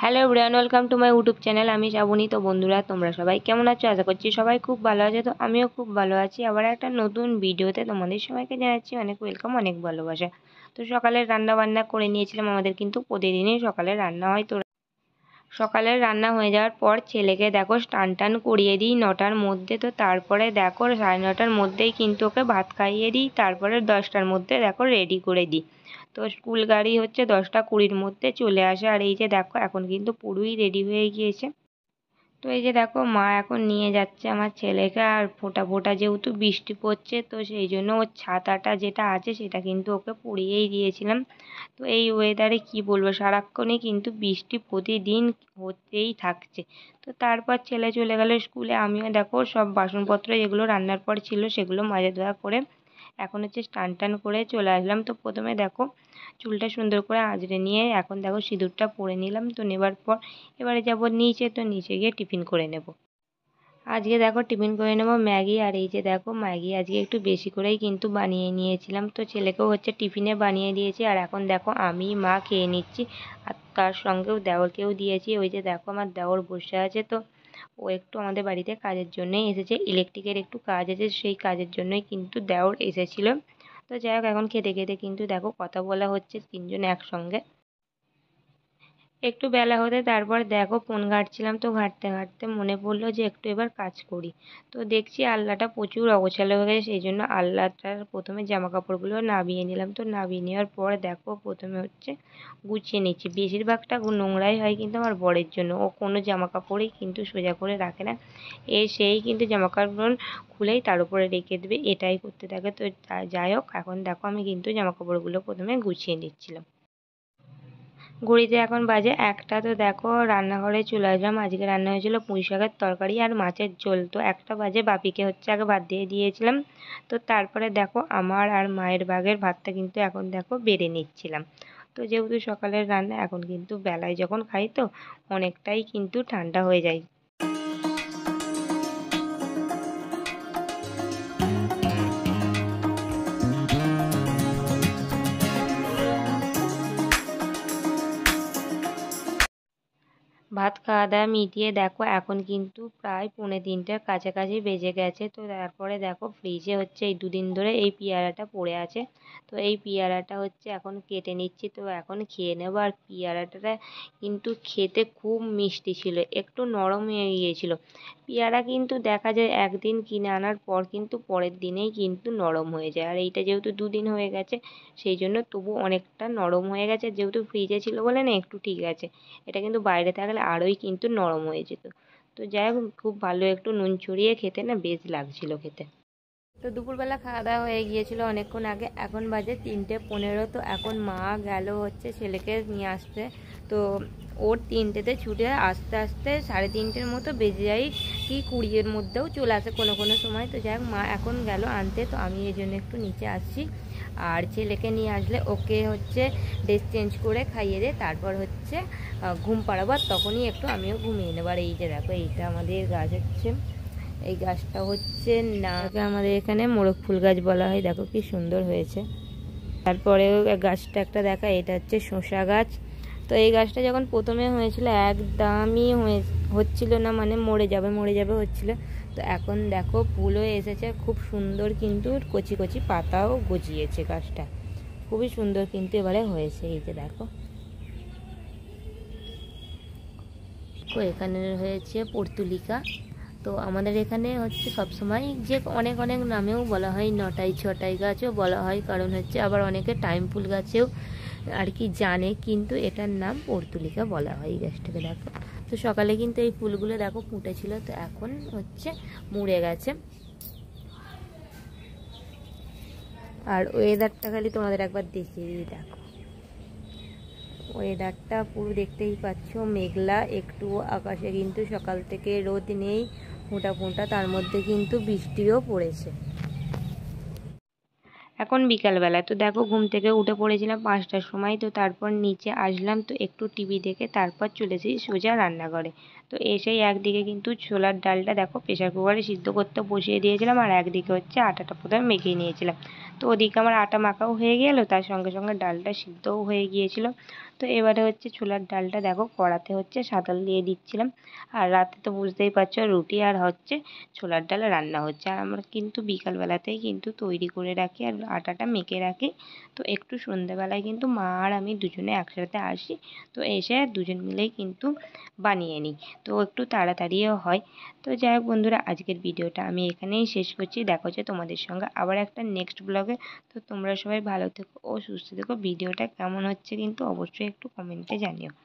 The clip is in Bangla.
Hello everyone, welcome to my YouTube channel. আমি শ্রাবণী। তো বন্ধুরা, তোমরা সবাই কেমন আছো? আশা করছি সবাই খুব ভালো আছে। তো আমিও খুব ভালো আছি। আবার একটা নতুন ভিডিওতে তোমাদের সবাইকে জানাচ্ছি অনেক ওয়েলকাম, অনেক ভালোবাসা। তো সকালের রান্না বান্না করে নিয়েছিলাম। আমাদের কিন্তু প্রতিদিনই সকালে রান্না হয়। তো সকালের রান্না হয়ে যাওয়ার পর ছেলেকে দেখো স্নান টান করিয়ে দিই 9টার মধ্যে। তো তারপরে দেখো 9:30টার মধ্যেই কিন্তু ওকে ভাত খাইয়ে দিই। তারপরে 10টার মধ্যে দেখো রেডি করে দিই। তো স্কুল গাড়ি হচ্ছে 10টা 20-র মধ্যে চলে আসে। আর এই যে দেখো এখন কিন্তু পুরোই রেডি হয়ে গিয়েছে। তো এই যে দেখো মা এখন নিয়ে যাচ্ছে আমার ছেলেকে। আর ফোঁটা ফোঁটা যেহেতু বৃষ্টি পড়ছে, তো সেই জন্য ওর ছাতাটা যেটা আছে সেটা কিন্তু ওকে পরিয়েই দিয়েছিলাম। তো এই ওয়েদারে কি বলবো, সারাক্ষণই কিন্তু বৃষ্টি প্রতিদিন হতেই থাকছে। তো তারপর ছেলে চলে গেল স্কুলে। আমিও দেখো সব বাসনপত্র যেগুলো রান্নার পর ছিল সেগুলো মাজা ধোয়া করে এখন হচ্ছে স্নান টান করে চলে আসলাম। তো প্রথমে দেখো চুলটা সুন্দর করে আঁচড়ে নিয়ে এখন দেখো সিঁদুরটা পরে নিলাম। তো নেবার পর এবারে যাবো নিচে। তো নিচে গিয়ে টিফিন করে নেব। আজকে দেখো টিফিন করে নেব ম্যাগি। আর এই যে দেখো ম্যাগি আজকে একটু বেশি করেই কিন্তু বানিয়ে নিয়েছিলাম। তো ছেলেকেও হচ্ছে টিফিনে বানিয়ে দিয়েছি। আর এখন দেখো আমি মা খেয়ে নিচ্ছি। আর তার সঙ্গেও দেওরকেও দিয়েছি। ওই যে দেখো আমার দেওর বসে আছে। তো ও একটু আমাদের বাড়িতে কাজের জন্যই এসেছে, ইলেকট্রিকের একটু কাজ আছে, সেই কাজের জন্যই কিন্তু দেওর এসেছিল। তো যাই হোক, এখন খেতে খেতে কিন্তু দেখো কথা বলা হচ্ছে তিনজন একসঙ্গে। একটু বেলা হতে তারপর দেখো ফোন ঘাঁটছিলাম। তো ঘাঁটতে ঘাঁটতে মনে পড়লো যে একটু এবার কাজ করি। তো দেখছি আলনাটা প্রচুর অগোছালো হয়ে গেছে, সেই জন্য আলনাটার প্রথমে জামা কাপড়গুলো নামিয়ে নিলাম। তো নামিয়ে নেওয়ার পর দেখো প্রথমে হচ্ছে গুছিয়ে নিচ্ছি। বেশিরভাগটা নোংরাই হয় কিন্তু আমার বরের জন্য। ও কোনো জামা কাপড়ই কিন্তু সোজা করে রাখে না। সেই কিন্তু জামা কাপড় খুলেই তার উপরে রেখে দেবে, এটাই করতে থাকে। তো যাই হোক, এখন দেখো আমি কিন্তু জামা কাপড়গুলো প্রথমে গুছিয়ে নিচ্ছিলাম। ঘড়িতে এখন বাজে 1টা। তো দেখো রান্নাঘরে চলে আসলাম। আজকে রান্না হয়েছিল পুঁই শাকের তরকারি আর মাছের ঝোল। তো 1টা বাজে বাপিকে হচ্ছে আগে ভাত দিয়ে দিয়েছিলাম। তো তারপরে দেখো আমার আর মায়ের ভাগের ভাতটা কিন্তু এখন দেখো বেড়ে নিচ্ছিলাম। তো যেহেতু সকালের রান্না, এখন কিন্তু বেলায় যখন খাই তো অনেকটাই কিন্তু ঠান্ডা হয়ে যায়। ভাত খাওয়া দাওয়া মিটিয়ে দেখো এখন কিন্তু প্রায় 2:45-র কাছাকাছি বেজে গেছে। তো তারপরে দেখো ফ্রিজে হচ্ছে এই দুদিন ধরে এই পেয়ারাটা পড়ে আছে। তো এই পেয়ারাটা হচ্ছে এখন কেটে নিচ্ছি। তো এখন খেয়ে নেবো। আর পেয়ারাটা কিন্তু খেতে খুব মিষ্টি ছিল, একটু নরম হয়ে গিয়েছিল। পেয়ারা কিন্তু দেখা যায় একদিন কিনে আনার পর কিন্তু পরের দিনেই কিন্তু নরম হয়ে যায়। আর এইটা যেহেতু দুদিন হয়ে গেছে, সেই জন্য তবু অনেকটা নরম হয়ে গেছে। যেহেতু ফ্রিজে ছিল বলে না একটু ঠিক আছে, এটা কিন্তু বাইরে থাকলে আরোই কিন্তু নরম হয়ে যেত। তো যাই হোক, খুব ভালো একটু নুন ছড়িয়ে খেতে না বেশ লাগছিল খেতে। তো দুপুরবেলা খাওয়া দাওয়া হয়ে গিয়েছিল অনেকক্ষণ আগে। এখন বাজে 3টে 15। তো এখন মা গেল হচ্ছে ছেলেকে নিয়ে আসতে। তো ওর 3টেতে ছুটে আসতে আসতে 3:30-র মতো বেজে যায়, কি 20-এর মধ্যেও চলে আসে কোনো কোনো সময়। তো যাই হোক, মা এখন গেল আনতে। তো আমি এই জন্য একটু নিচে আসছি। আর ছেলেকে নিয়ে আসলে ওকে হচ্ছে ড্রেস চেঞ্জ করে খাইয়ে দিয়ে তারপর হচ্ছে ঘুম পাড়াবো। আর তখনই একটু আমিও ঘুমিয়ে নেবো। আর এই যে দেখো এইটা আমাদের গাছ হচ্ছে, এই গাছটা হচ্ছে না, আমাদের এখানে মোরগ ফুল গাছ বলা হয়। দেখো কি সুন্দর হয়েছে। তারপরেও গাছটা একটা দেখা, এটা হচ্ছে শসা গাছ। তো এই গাছটা যখন প্রথমে হয়েছিল একদমই হচ্ছিল না, মানে মরে যাবে মরে যাবে হচ্ছিল। তো এখন দেখো ফুলও এসেছে খুব সুন্দর, কিন্তু কচি কচি পাতাও গজিয়েছে গাছটা, খুবই সুন্দর কিন্তু এবারে হয়েছে। এই যে দেখো, তো এখানে হয়েছে পর্তুলিকা। তো আমাদের এখানে হচ্ছে সবসময় যে অনেক অনেক নামেও বলা হয়, 9টাই 6টাই গাছও বলা হয়, কারণ হচ্ছে আবার অনেকে টাইম ফুল গাছেও আর কি জানে, কিন্তু এটার নাম পর্তুলিকা বলা হয় এই গাছটাকে। দেখো, তো সকালে কিন্তু এই ফুলগুলো দেখো ফুটেছিল, তো এখন হচ্ছে মুড়ে গেছে। আর ওয়েদারটা খালি তোমাদের একবার দেখিয়ে দিই। দেখো ওয়েদারটা পুরো দেখতেই পাচ্ছ মেঘলা, একটু আকাশে কিন্তু সকাল থেকে রোদ নেই, ফোঁটা ফোঁটা, তার মধ্যে কিন্তু বৃষ্টিও পড়েছে। এখন বিকালবেলা। তো দেখো ঘুম থেকে উঠে পড়েছিলাম 5টার সময়। তো তারপর নিচে আসলাম, তো একটু টিভি দেখে তারপর চলেছি সোজা রান্নাঘরে। তো এসেই একদিকে কিন্তু ছোলার ডালটা দেখো প্রেশার কুকারে সিদ্ধ করতে বসিয়ে দিয়েছিলাম, আর একদিকে হচ্ছে আটাটা প্রথমে মেখে নিয়েছিলাম। তো ওদিকে আমার আটা মাখাও হয়ে গেল, তার সঙ্গে সঙ্গে ডালটা সিদ্ধও হয়ে গিয়েছিল। তো এবারে হচ্ছে ছোলার ডালটা দেখো কড়াতে হচ্ছে সাঁতাল দিয়ে দিচ্ছিলাম। আর রাতে তো বুঝতেই পারছো রুটি আর হচ্ছে ছোলার ডাল রান্না হচ্ছে। আর আমরা কিন্তু বিকালবেলাতেই কিন্তু তৈরি করে রাখি আর আটাটা মেখে রাখি। তো একটু সন্ধ্যেবেলায় কিন্তু মা আর আমি দুজনে একসাথে আসি, তো এসে দুজন মিলেই কিন্তু বানিয়ে নিই। তো একটু তাড়াতাড়িও হয়। তো যাই হোক বন্ধুরা, আজকের ভিডিওটা আমি এখানেই শেষ করছি। দেখা হচ্ছে তোমাদের সঙ্গে আবার একটা নেক্সট ব্লগে। তো তোমরা সবাই ভালো থেকো ও সুস্থ থেকো। ভিডিওটা কেমন হচ্ছে কিন্তু অবশ্যই একটু কমেন্টে জানিও।